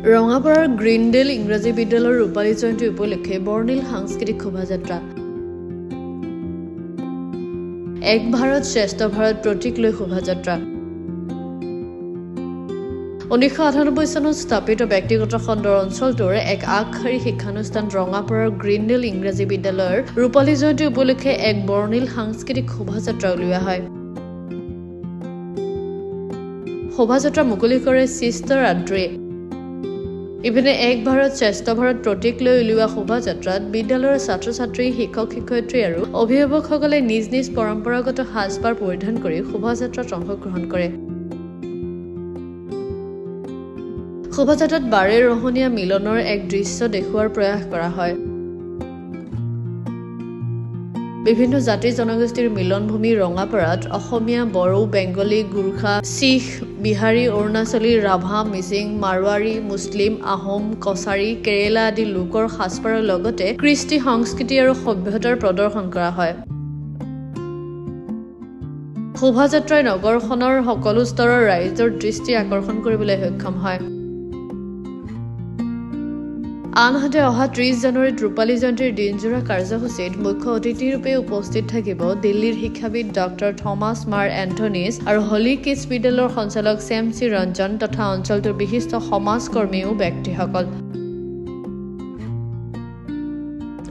ৰঙাপাৰাৰ গ্ৰীণডেল ইংৰাজী বিদ্যালয়ৰ ৰূপালী জয়ন্তী উপলক্ষে বৰ্ণিল সাংস্কৃতিক শোভাযাত্ৰা এক ভাৰত শ্ৰেষ্ঠ ভাৰত প্ৰতীক লৈ শোভাযাত্ৰা 1998 চনত স্থাপিত ব্যক্তিগত খণ্ডৰ অঞ্চলটোৰ এক আগশাৰী শিক্ষানুষ্ঠান ৰঙাপাৰাৰ গ্ৰীণডেল ইংৰাজী বিদ্যালয়ৰ ৰূপালী জয়ন্তী উপলক্ষে এক বৰ্ণিল সাংস্কৃতিক শোভাযাত্ৰা উলিওৱা হয়। শোভাযাত্ৰা মুকলি কৰে চিষ্টাৰ আদ্ৰে। ইপিনে এক ভাৰত শ্ৰেষ্ঠ ভাৰত প্ৰতীক লৈ উলিওৱা শোভাযাত্ৰাত বিদ্যালয়ৰ ছাত্ৰ-ছাত্ৰী, শিক্ষক-শিক্ষয়িত্ৰী আৰু অভিভাৱকসকলে নিজ নিজ পৰম্পৰাগত সাজপাৰ পৰিধান কৰি শোভাযাত্ৰাত অংশগ্ৰহণ কৰে। শোভাযাত্ৰাত বাৰে ৰহণীয়া মিলনৰ এক দৃশ্য দেখুওৱাৰ প্ৰয়াস কৰা হয়। বিভিন্ন জাতি-জনগোষ্ঠীৰ মিলনভূমি ৰঙাপাৰাত অসমীয়া, বড়ো, বেংগলী, গোৰ্খা, শিখ, বিহাৰী, অৰুণাচলী, ৰাভা, মিচিং, মাৰোৱাৰী, মুছলিম, আহোম, কছাৰী, কেৰেলা আদি লোকৰ সাজপাৰৰ লগতে কৃষ্টি, সংস্কৃতি আৰু সভ্যতাৰ প্ৰদৰ্শন কৰা হয়। শোভাযাত্ৰাই নগৰখনৰ সকলো স্তৰৰ ৰাইজৰ দৃষ্টি আকৰ্ষণ কৰিবলৈ সক্ষম হয়। আনহাতে অহা 30 জানুৱাৰীত ৰূপালী জয়ন্তীৰ দিনজোৰা কাৰ্যসূচীত মুখ্য অতিথিৰূপে উপস্থিত থাকিব দিল্লীৰ শিক্ষাবিদ ডক্টৰ থমাছ মাৰ এন্থনিছ আৰু হলি কিডছ বিদ্যালয়ৰ সঞ্চালক চেম চি ৰঞ্জন তথা অঞ্চলটোৰ বিশিষ্ট সমাজকৰ্মী ও ব্যক্তিসকল।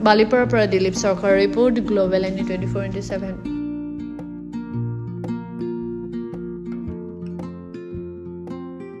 বালিপাৰাৰ পৰা দিলীপ চৰকাৰৰ ৰিপৰ্ট, গ্লোবেল ND 24/7।